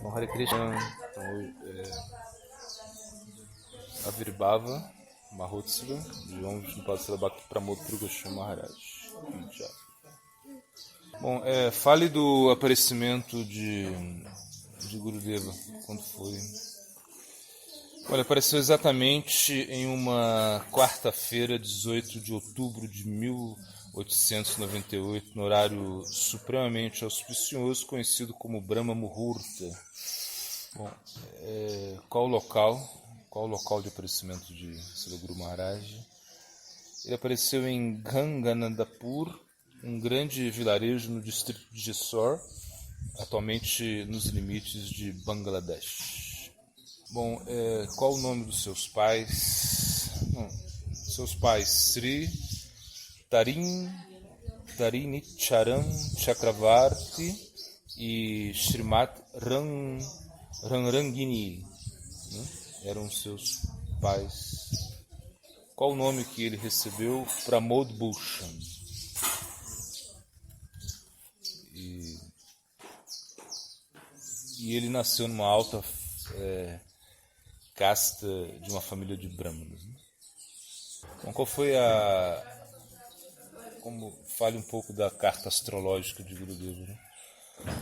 Bom, Hare Krishna, Avirbhava Mahotsava de Om Vishnupada Bhakti Pramod Puri Goswami Maharaj. Bom, fale do aparecimento de Gurudeva, quando foi. Olha, apareceu exatamente em uma quarta-feira, 18 de outubro de 1898, no horário supremamente auspicioso, conhecido como Brahma Muhurta. Bom, qual o local de aparecimento de Srila Guru Maharaj? Ele apareceu em Ganganandapur, um grande vilarejo no distrito de Jessore, atualmente nos limites de Bangladesh. Bom, qual o nome dos seus pais? Seus pais, Sri Tarinicharan Chakravarti e Srimati Ranrangini, né? Eram seus pais. Qual o nome que ele recebeu? Pramod Bhushan. E ele nasceu numa alta casta de uma família de brahmanas, né? Então, qual foi fale um pouco da carta astrológica de Gurudeva, né?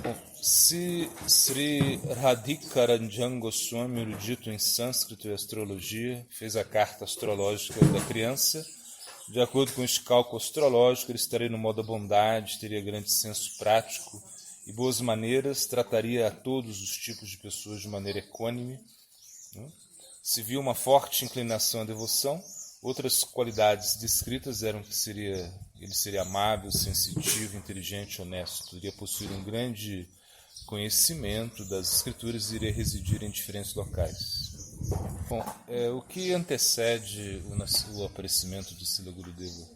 Bom, se Sri Radhikaranjan Goswami, erudito em sânscrito e astrologia, fez a carta astrológica da criança, de acordo com esse cálculo astrológico, ele estaria no modo da bondade, teria grande senso prático e boas maneiras, trataria a todos os tipos de pessoas de maneira equânime, né? Se viu uma forte inclinação à devoção, outras qualidades descritas eram que ele seria amável, sensitivo, inteligente, honesto, iria possuir um grande conhecimento das escrituras e iria residir em diferentes locais. Bom, o que antecede o aparecimento de Srila Gurudeva?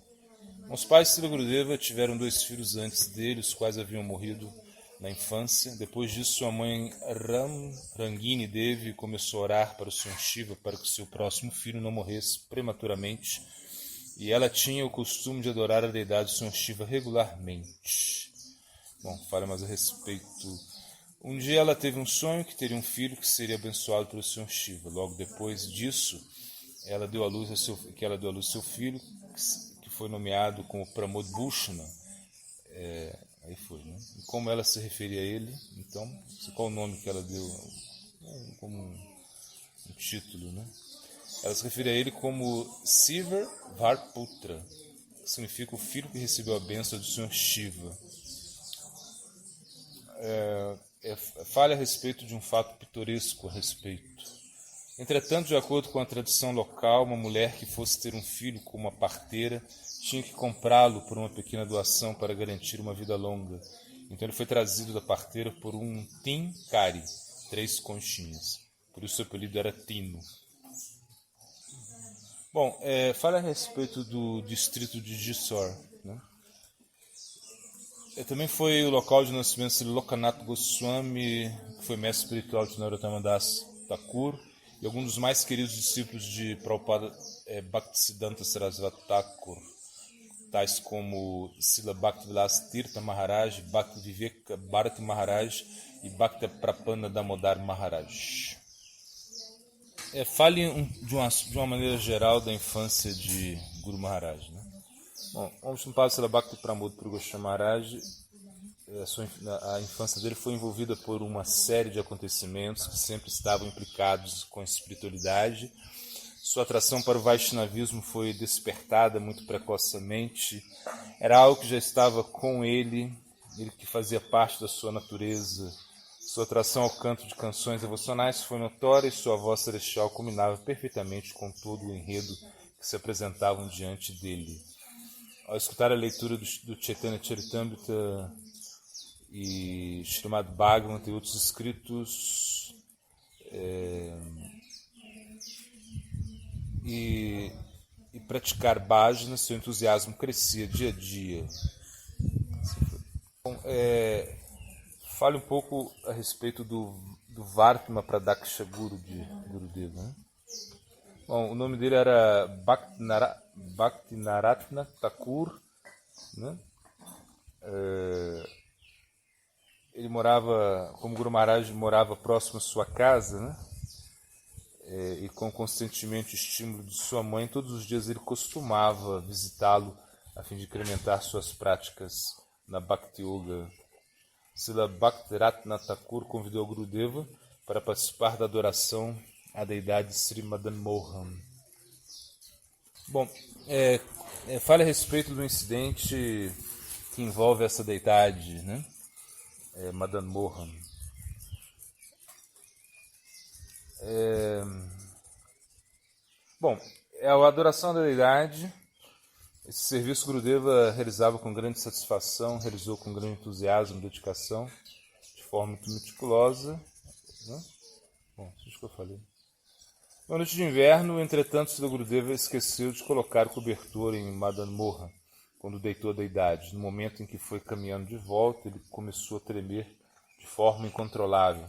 Os pais de Srila Gurudeva tiveram 2 filhos antes dele, os quais haviam morrido na infância. Depois disso, sua mãe Rangini Devi começou a orar para o Senhor Shiva para que o seu próximo filho não morresse prematuramente, e ela tinha o costume de adorar a deidade do Senhor Shiva regularmente. Bom, fale mais a respeito. Um dia ela teve um sonho que teria um filho que seria abençoado pelo Senhor Shiva. Logo depois disso, ela deu à luz seu filho, que foi nomeado como Pramod Bhushan. Aí foi, né? E como ela se referia a ele, então, qual o nome que ela deu como um título, né? Ela se referia a ele como Sivar Varputra, que significa o filho que recebeu a bênção do Senhor Shiva. Fale a respeito de um fato pitoresco a respeito. Entretanto, de acordo com a tradição local, uma mulher que fosse ter um filho com uma parteira tinha que comprá-lo por uma pequena doação para garantir uma vida longa. Então ele foi trazido da parteira por um Tinkari, 3 conchinhas. Por isso seu apelido era Tino. Bom, fale a respeito do distrito de Jessore, né? Também foi o local de nascimento de Lokanath Goswami, que foi mestre espiritual de Narottama Das Thakur, e alguns dos mais queridos discípulos de Prabhupada Bhaktisiddhanta Sarasvati Thakur, tais como Srila Bhaktivilas Tirtha Maharaj, Bhakti Viveka Bharati Maharaj e Bhakti Prapanna Damodar Maharaj. Fale de uma maneira geral da infância de Guru Maharaj, né? Bom, Om Vishnupada Srila Bhakti Pramod Puri Goswami Maharaj, a infância dele foi envolvida por uma série de acontecimentos que sempre estavam implicados com a espiritualidade. Sua atração para o Vaishnavismo foi despertada muito precocemente. Era algo que já estava com ele que fazia parte da sua natureza. Sua atração ao canto de canções devocionais foi notória e sua voz celestial combinava perfeitamente com todo o enredo que se apresentavam diante dele. Ao escutar a leitura do Chaitanya Charitamrita e Srimad Bhagavatam e outros escritos, e praticar bhajana, seu entusiasmo crescia dia a dia. Bom, fale um pouco a respeito do Vartma Pradaksha Guru de Gurudeva, né? Bom, o nome dele era Bhaktinaratna Thakur, né? ele morava, como Guru Maharaj morava próximo à sua casa, né? E com constantemente o estímulo de sua mãe, todos os dias ele costumava visitá-lo a fim de incrementar suas práticas na Bhakti Yoga. Srila Bhakti-Ratna Thakur convidou Gurudeva para participar da adoração à deidade Sri Madan Mohan. Bom, fale a respeito do incidente que envolve essa deidade, né? Madan Mohan. Bom, a adoração da deidade, esse serviço Gurudeva realizava com grande satisfação, realizou com grande entusiasmo e dedicação, de forma muito meticulosa. Né? Bom, isso que eu falei. Na noite de inverno, entretanto, Srila Gurudeva esqueceu de colocar o cobertor em Madan Mohan, quando deitou a deidade. No momento em que foi caminhando de volta, ele começou a tremer de forma incontrolável.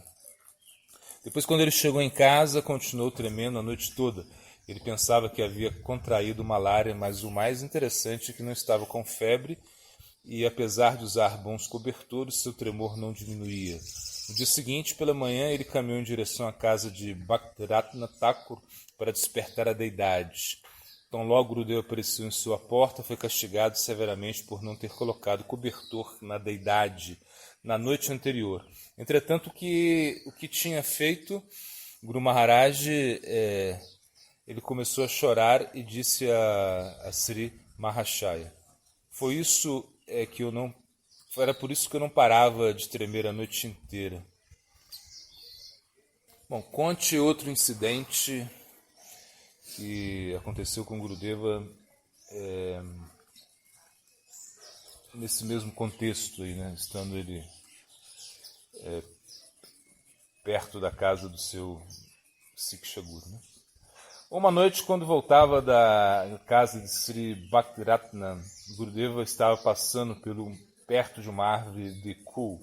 Depois, quando ele chegou em casa, continuou tremendo a noite toda. Ele pensava que havia contraído malária, mas o mais interessante é que não estava com febre e, apesar de usar bons cobertores, seu tremor não diminuía. No dia seguinte, pela manhã, ele caminhou em direção à casa de Bhakti-Ratna Thakur para despertar a deidade. Então, logo Gurudeva apareceu em sua porta, foi castigado severamente por não ter colocado cobertor na deidade na noite anterior. Entretanto, o que tinha feito, Guru Maharaj, ele começou a chorar e disse a Sri Mahashaya: era por isso que eu não parava de tremer a noite inteira. Bom, conte outro incidente que aconteceu com Gurudeva nesse mesmo contexto aí, né? Estando ele perto da casa do seu Siksha Guru, né? Uma noite, quando voltava da casa de Sri Bhakti-Ratna, Gurudeva estava passando perto de uma árvore de kuhl,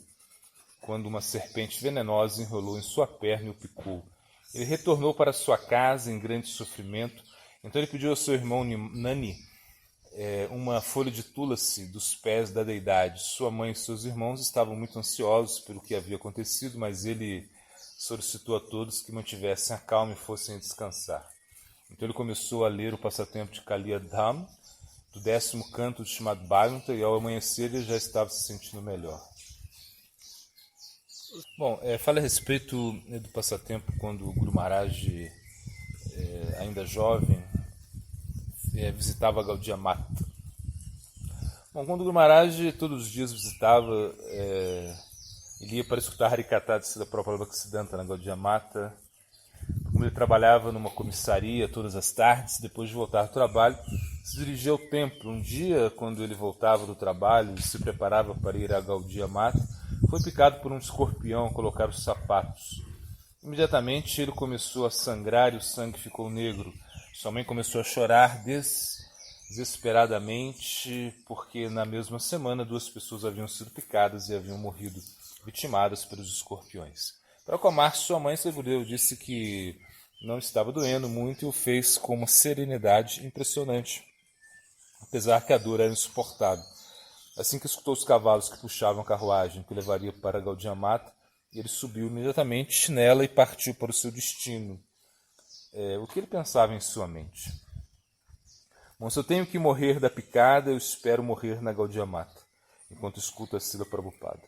quando uma serpente venenosa enrolou em sua perna e o picou. Ele retornou para sua casa em grande sofrimento. Então ele pediu ao seu irmão Nani uma folha de tulasi dos pés da deidade. Sua mãe e seus irmãos estavam muito ansiosos pelo que havia acontecido, mas ele solicitou a todos que mantivessem a calma e fossem descansar. Então ele começou a ler o passatempo de Kaliya Dham, do 10º canto de Srimad Bhagavatam, e ao amanhecer ele já estava se sentindo melhor. Bom, fala a respeito do passatempo quando o Guru Maharaj, ainda jovem, visitava Gaudiya Mata. Bom, quando o Guru Maharaj todos os dias visitava, ele ia para escutar Harikatha de Srila Prabhupada Bhaktisiddhanta na Gaudiya Mata. Como ele trabalhava numa comissaria todas as tardes, depois de voltar do trabalho, se dirigia ao templo. Um dia, quando ele voltava do trabalho e se preparava para ir a Gaudiya Mata, foi picado por um escorpião ao colocar os sapatos. Imediatamente ele começou a sangrar e o sangue ficou negro. Sua mãe começou a chorar desesperadamente, porque na mesma semana 2 pessoas haviam sido picadas e haviam morrido vitimadas pelos escorpiões. Para acalmar sua mãe, Srila Gurudeva disse que não estava doendo muito e o fez com uma serenidade impressionante, apesar que a dor era insuportável. Assim que escutou os cavalos que puxavam a carruagem que levaria para Gaudiya Mata, ele subiu imediatamente nela e partiu para o seu destino. O que ele pensava em sua mente? Bom, se eu tenho que morrer da picada, eu espero morrer na Gaudiya Mata, enquanto escuto a Srila Prabhupada.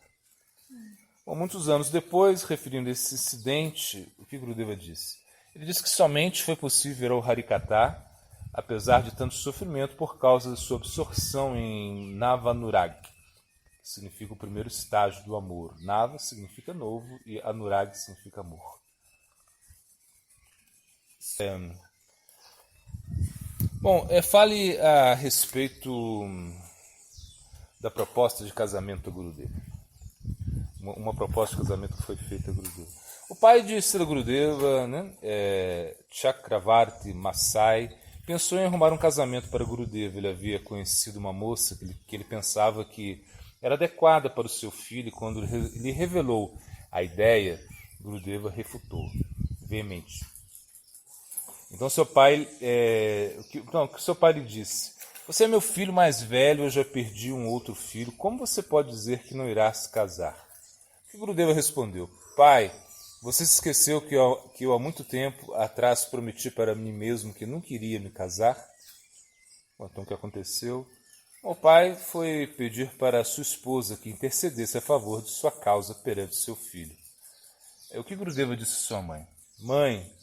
Bom, muitos anos depois, referindo esse incidente, o que Gurudeva disse? Ele disse que somente foi possível ver o Harikatha, apesar de tanto sofrimento, por causa da sua absorção em Navanurag, que significa o primeiro estágio do amor. Nava significa novo e Anurag significa amor. Bom, fale a respeito da proposta de casamento a Gurudeva. Uma proposta de casamento que foi feita a Gurudeva. O pai de Srila Gurudeva, né, Chakravarti Masai, pensou em arrumar um casamento para Gurudeva. Ele havia conhecido uma moça que ele pensava que era adequada para o seu filho, e quando lhe revelou a ideia, Gurudeva refutou veemente. Então seu pai, o que seu pai lhe disse? Você é meu filho mais velho, eu já perdi um outro filho, como você pode dizer que não irá se casar? O que Gurudeva respondeu? Pai, você se esqueceu que eu há muito tempo atrás prometi para mim mesmo que nunca iria me casar? Então o que aconteceu? O pai foi pedir para sua esposa que intercedesse a favor de sua causa perante seu filho. O que Gurudeva disse à sua mãe? Mãe,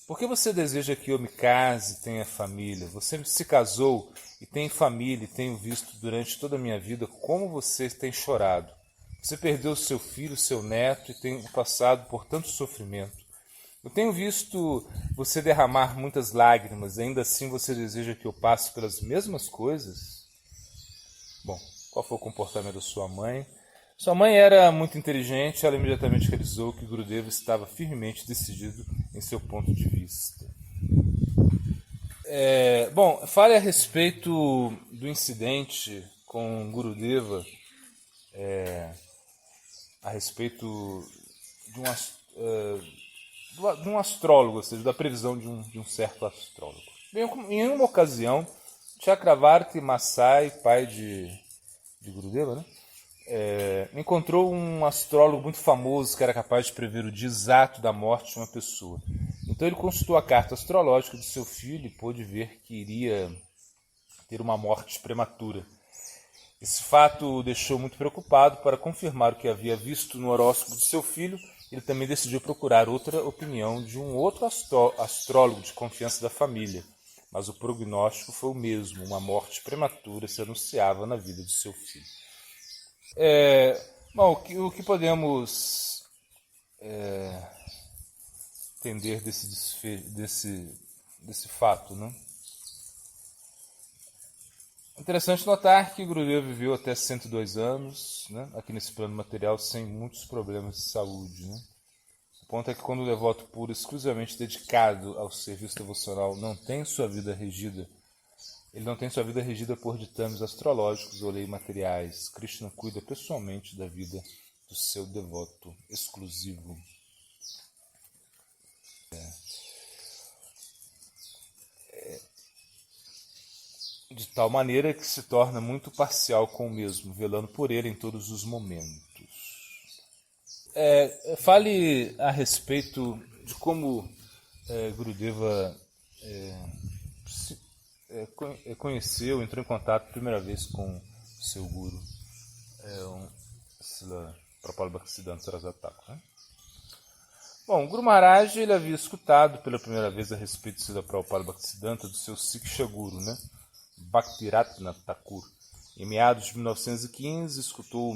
por que você deseja que eu me case e tenha família? Você se casou e tem família e tenho visto durante toda a minha vida como você tem chorado. Você perdeu seu filho, seu neto e tem passado por tanto sofrimento. Eu tenho visto você derramar muitas lágrimas, ainda assim você deseja que eu passe pelas mesmas coisas? Bom, qual foi o comportamento da sua mãe? Sua mãe era muito inteligente, ela imediatamente realizou que Gurudeva estava firmemente decidido em seu ponto de vista. Bom, fale a respeito do incidente com Gurudeva, a respeito de um astrólogo, ou seja, da previsão de um certo astrólogo. Bem, em uma ocasião, Chakravarti Masai, pai de Gurudeva, né? Encontrou um astrólogo muito famoso que era capaz de prever o dia exato da morte de uma pessoa. Então ele consultou a carta astrológica de seu filho e pôde ver que iria ter uma morte prematura. Esse fato o deixou muito preocupado. Para confirmar o que havia visto no horóscopo de seu filho, ele também decidiu procurar outra opinião de um outro astrólogo de confiança da família. Mas o prognóstico foi o mesmo, uma morte prematura se anunciava na vida de seu filho. Bom, o que podemos entender desse fato, né? Interessante notar que Gurudeva viveu até 102 anos, né, aqui nesse plano material, sem muitos problemas de saúde. Né? O ponto é que quando o devoto puro, exclusivamente dedicado ao serviço devocional, não tem sua vida regida, ele não tem sua vida regida por ditames astrológicos ou leis materiais. Krishna cuida pessoalmente da vida do seu devoto exclusivo. De tal maneira que se torna muito parcial com o mesmo, velando por ele em todos os momentos. Fale a respeito de como Gurudeva conheceu, entrou em contato pela primeira vez com seu guru, Srila Prabhupada Bhaktisiddhanta Saraswati Thakur. Né? Bom, o Guru Maharaj ele havia escutado pela primeira vez a respeito de Srila Prabhupada Bhaktisiddhanta do seu Siksha Guru, né? Bhaktiratna Thakur. Em meados de 1915, escutou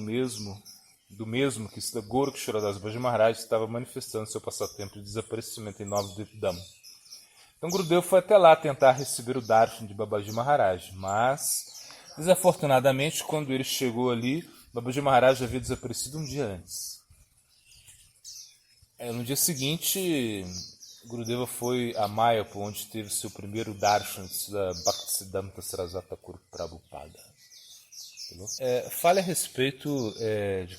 do mesmo que Srila Gorakshara Das Babaji Maharaj estava manifestando seu passatempo de desaparecimento em Navadvip-dham. Então Gurudeva foi até lá tentar receber o darshan de Babaji Maharaj, mas, desafortunadamente, quando ele chegou ali, Babaji Maharaj havia desaparecido um dia antes. No dia seguinte, Gurudeva foi a Mayapur, onde teve seu primeiro darshan da Bhaktisiddhanta Saraswati Thakur Prabhupada. Fale a respeito de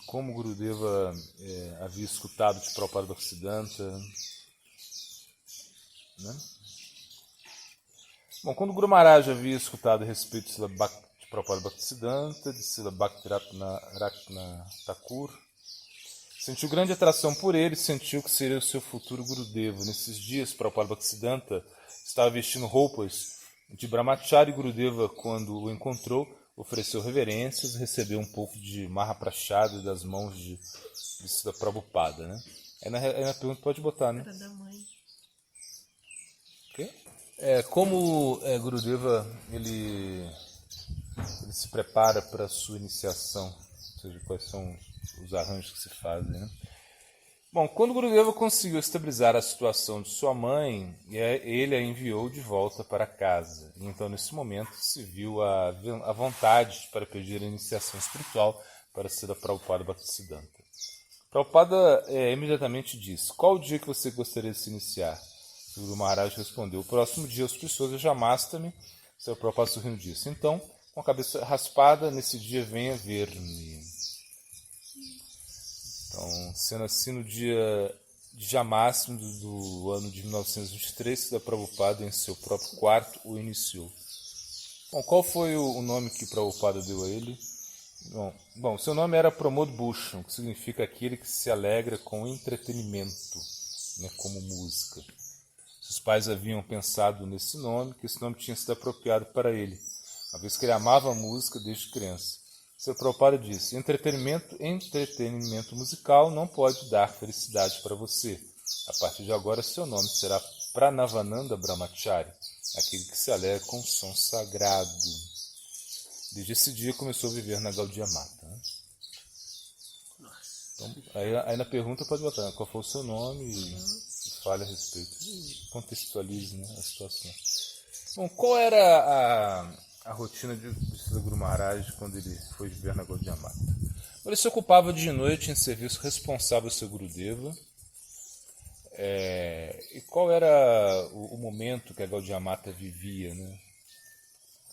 como Gurudeva havia escutado de Prabhupada Bhaktisiddhanta. Né? Bom, quando Guru Maharaj havia escutado a respeito de Prabhupada Bhaktisiddhanta, de Srila Bhaktiratna Thakur, sentiu grande atração por ele e sentiu que seria o seu futuro Gurudeva. Nesses dias, Prabhupada Bhaktisiddhanta estava vestindo roupas de Brahmachari. Gurudeva, quando o encontrou, ofereceu reverências e recebeu um pouco de Mahaprasada das mãos de Srila Prabhupada. Né? Aí na pergunta pode botar, né? Da mãe. Okay? Como Gurudeva ele se prepara para a sua iniciação, ou seja, quais são os arranjos que se fazem, né? Bom, quando Gurudeva conseguiu estabilizar a situação de sua mãe, ele a enviou de volta para casa. E então, nesse momento, se viu a vontade para pedir a iniciação espiritual para ser a Prabhupada Bhaktisiddhanta. Prabhupada imediatamente disse: qual o dia que você gostaria de se iniciar? O Guru Maharaj respondeu: o próximo dia auspicioso é Jamastami. Seu Prabhupada sorrindo disse: então, com a cabeça raspada, nesse dia venha ver-me. Então, sendo assim, no dia de Jamastami do ano de 1923, Srila Prabhupada, em seu próprio quarto, o iniciou. Bom, qual foi o nome que Prabhupada deu a ele? Bom, seu nome era Pramod Bhushan, que significa aquele que se alegra com entretenimento, né, como música. Seus pais haviam pensado nesse nome, que esse nome tinha sido apropriado para ele, uma vez que ele amava a música desde criança. Srila Prabhupada disse: entretenimento musical não pode dar felicidade para você. A partir de agora, seu nome será Pranavananda Brahmachari, aquele que se alegra com o som sagrado. Desde esse dia começou a viver na Gaudiya Mata. Né? Então, aí na pergunta pode botar, né, qual foi o seu nome e fale a respeito. E contextualize, né, a situação. Bom, qual era a rotina de Srila Guru Maharaj quando ele foi viver na Gaudiya Mata? Ele se ocupava de noite em serviço responsável ao seu Gurudeva. E qual era o momento que a Gaudiya Mata vivia, né?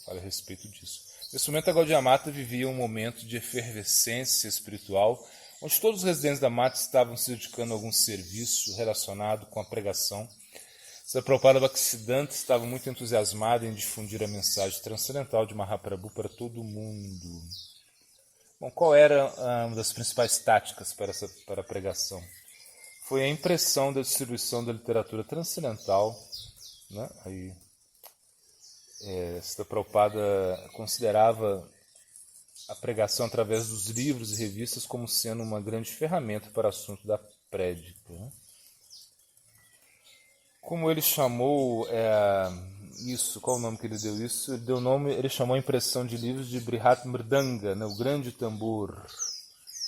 Fale a respeito disso. Nesse momento, a Gaudiya Mata vivia um momento de efervescência espiritual, onde todos os residentes da mata estavam se dedicando a algum serviço relacionado com a pregação. Srila Prabhupada Bhaktisiddhanta estava muito entusiasmado em difundir a mensagem transcendental de Mahaprabhu para todo mundo. Bom, qual era uma das principais táticas para a pregação? Foi a impressão da distribuição da literatura transcendental, né? Srila Prabhupada considerava a pregação através dos livros e revistas como sendo uma grande ferramenta para o assunto da prédica. Né? Como ele chamou isso, qual o nome que ele deu isso? Ele chamou a impressão de livros de Brihat Mridanga, né? O grande tambor,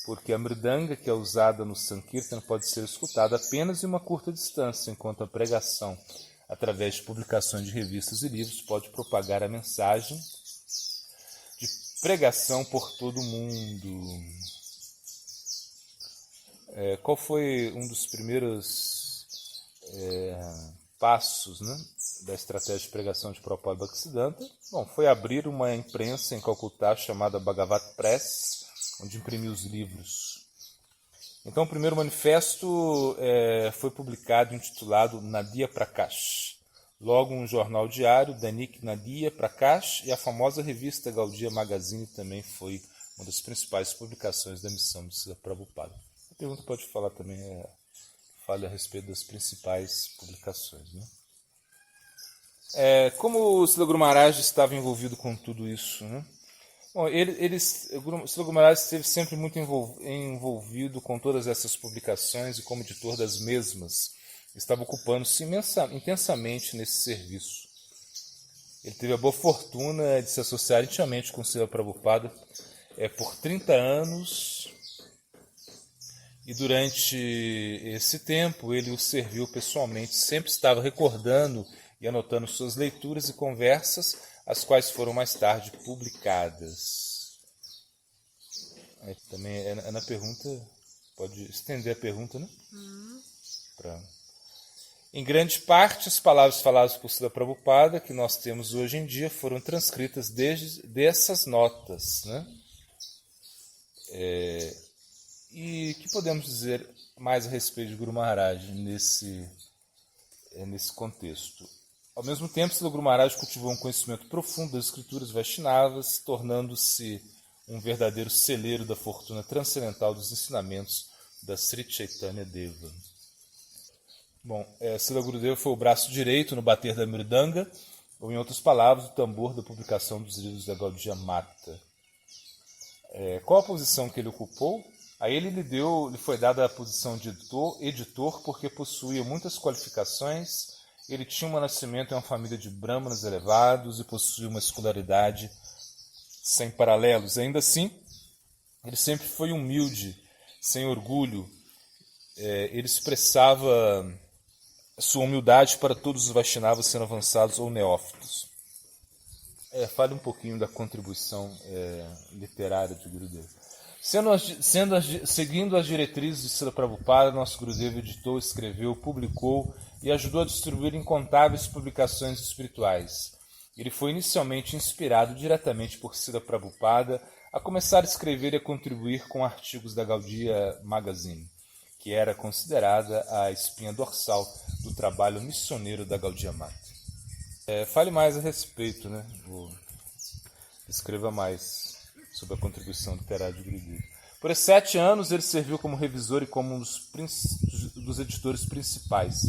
porque a Mridanga, que é usada no Sankirtan, pode ser escutada apenas em uma curta distância, enquanto a pregação, através de publicações de revistas e livros, pode propagar a mensagem de pregação por todo o mundo. Qual foi um dos primeiros passos, né, da estratégia de pregação de Prabhupada Bhaktisiddhanta? Bom, foi abrir uma imprensa em Calcutá chamada Bhagavat Press, onde imprimiu os livros. Então, o primeiro manifesto foi publicado intitulado Nadia Prakash. Logo, um jornal diário, Dainik Nadia Prakash, e a famosa revista Gaudiya Magazine também foi uma das principais publicações da missão de Srila Prabhupada. A pergunta pode falar também, fale a respeito das principais publicações. Né? Como o Srila Guru Maharaj estava envolvido com tudo isso, né? Bom, o Srila Guru Maharaj esteve sempre muito envolvido com todas essas publicações e como editor das mesmas, estava ocupando-se intensamente nesse serviço. Ele teve a boa fortuna de se associar intimamente com o Srila Prabhupada por 30 anos, e durante esse tempo ele o serviu pessoalmente, sempre estava recordando e anotando suas leituras e conversas, as quais foram mais tarde publicadas. Aí também na pergunta, pode estender a pergunta, né? Em grande parte, as palavras faladas por Srila Prabhupada, que nós temos hoje em dia, foram transcritas dessas notas. Né? E o que podemos dizer mais a respeito de Guru Maharaj nesse contexto? Ao mesmo tempo, Srila Guru Maharaj cultivou um conhecimento profundo das escrituras Vaishnavas, tornando-se um verdadeiro celeiro da fortuna transcendental dos ensinamentos da Sri Chaitanya Deva. Bom, Srila Gurudeva foi o braço direito no bater da Mridanga, ou em outras palavras, o tambor da publicação dos livros da Gaudiya Mata. Qual a posição que ele ocupou? A ele lhe foi dada a posição de editor porque possuía muitas qualificações, ele tinha um nascimento em uma família de brahmanas elevados e possuía uma escolaridade sem paralelos. Ainda assim, ele sempre foi humilde, sem orgulho. Ele expressava sua humildade para todos os Vaishnavas, sendo avançados ou neófitos. Fale um pouquinho da contribuição literária de Gurudeva. Seguindo as diretrizes de Srila Prabhupada, nosso Gurudeva editou, escreveu, publicou e ajudou a distribuir incontáveis publicações espirituais. Ele foi inicialmente inspirado diretamente por Srila Prabhupada a começar a escrever e a contribuir com artigos da Gaudiya Magazine, que era considerada a espinha dorsal do trabalho missioneiro da Gaudiya Mata. Fale mais a respeito, né? Escreva mais sobre a contribuição literária de Gurudeva. Por 7 anos ele serviu como revisor e como um dos editores principais.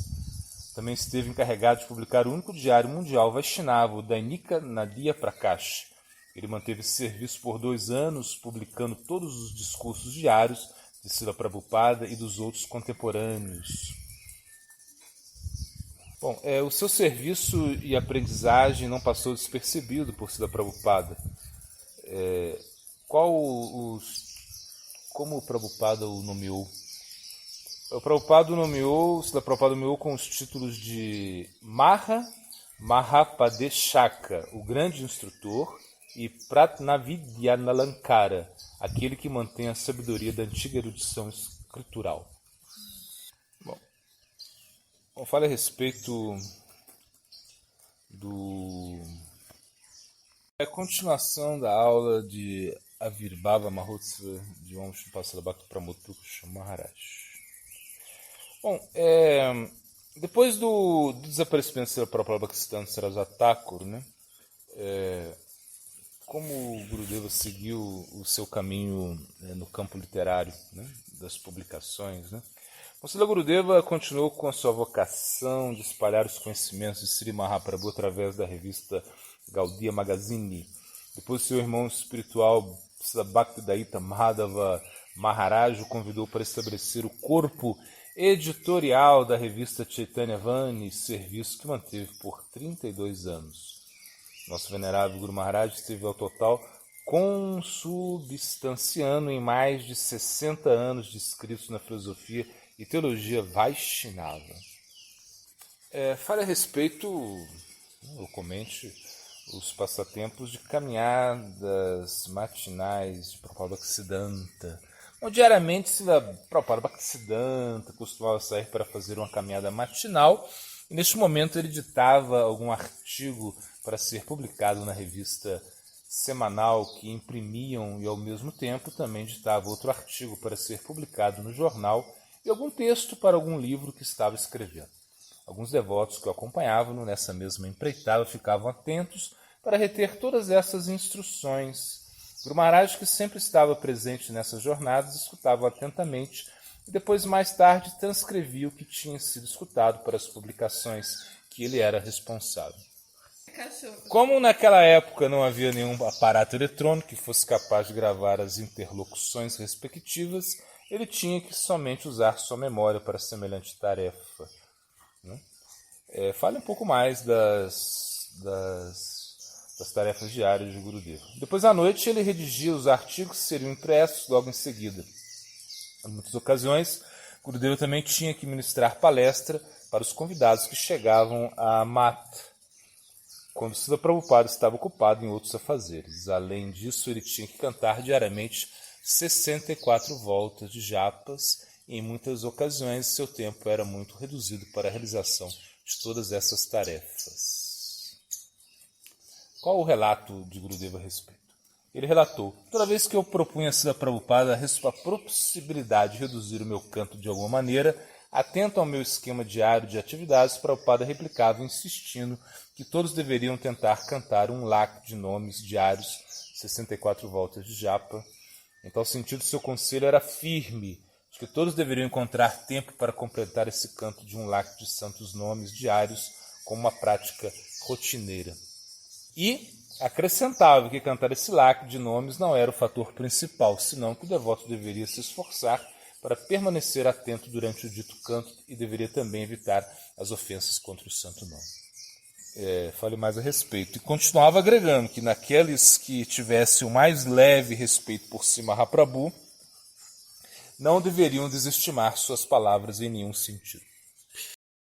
Também esteve encarregado de publicar o único diário mundial Vaishnava, o Dainika Nadia Prakash. Ele manteve esse serviço por 2 anos, publicando todos os discursos diários de Srila Prabhupada e dos outros contemporâneos. Bom, o seu serviço e aprendizagem não passou despercebido por Srila Prabhupada. Como o Prabhupada o nomeou? Srila Prabhupada o nomeou com os títulos de Mahapadeshaka, o grande instrutor, e Pratnavidyalankara, aquele que mantém a sabedoria da antiga erudição escritural. Bom, fale a respeito da continuação da aula de Avirbhava Mahotsava de Om Shri Bhakti Pramod Purusha Maharaj. Bom, depois do desaparecimento da própria Bhaktisiddhanta Saraswati Thakur, né, como o Gurudeva seguiu o seu caminho no campo literário, né, das publicações, né, o Srila Gurudeva continuou com a sua vocação de espalhar os conhecimentos de Sri Mahaprabhu através da revista Gaudiya Magazine. Depois seu irmão espiritual Srila Bhaktidaita Madhava Maharaj o convidou para estabelecer o corpo editorial da revista Chaitanya Vani, serviço que manteve por 32 anos. Nosso venerável Guru Maharaj esteve ao total consubstanciando em mais de 60 anos de escritos na filosofia e teologia Vaishnava. Fale a respeito, ou comente, os passatempos de caminhadas matinais de Prabhupada Bhaktisiddhanta. Diariamente, Prabhupada Bhaktisiddhanta costumava sair para fazer uma caminhada matinal, e neste momento ele editava algum artigo para ser publicado na revista semanal que imprimiam, e ao mesmo tempo também editava outro artigo para ser publicado no jornal e algum texto para algum livro que estava escrevendo. Alguns devotos que o acompanhavam nessa mesma empreitada ficavam atentos para reter todas essas instruções. Guru Maharaj, que sempre estava presente nessas jornadas, escutava atentamente e depois, mais tarde, transcrevia o que tinha sido escutado para as publicações que ele era responsável. Como naquela época não havia nenhum aparato eletrônico que fosse capaz de gravar as interlocuções respectivas, ele tinha que somente usar sua memória para semelhante tarefa. Fale um pouco mais das tarefas diárias de Gurudeva. Depois, à noite, ele redigia os artigos que seriam impressos logo em seguida. Em muitas ocasiões, Gurudeva também tinha que ministrar palestra para os convidados que chegavam a Mata, quando Srila Prabhupada estava ocupado em outros afazeres. Além disso, ele tinha que cantar diariamente 64 voltas de japas, e em muitas ocasiões seu tempo era muito reduzido para a realização de todas essas tarefas. Qual o relato de Gurudeva a respeito? Ele relatou: toda vez que eu propunha a Srila Prabhupada a possibilidade de reduzir o meu canto de alguma maneira, atento ao meu esquema diário de atividades, Prabhupada replicava insistindo que todos deveriam tentar cantar um lakh de nomes diários, 64 voltas de japa. Em tal sentido, seu conselho era firme, de que todos deveriam encontrar tempo para completar esse canto de um lakh de santos nomes diários como uma prática rotineira. E acrescentava que cantar esse lakh de nomes não era o fator principal, senão que o devoto deveria se esforçar para permanecer atento durante o dito canto e deveria também evitar as ofensas contra o santo nome. Fale mais a respeito. E continuava agregando que naqueles que tivessem o mais leve respeito por si Mahaprabhu, não deveriam desestimar suas palavras em nenhum sentido.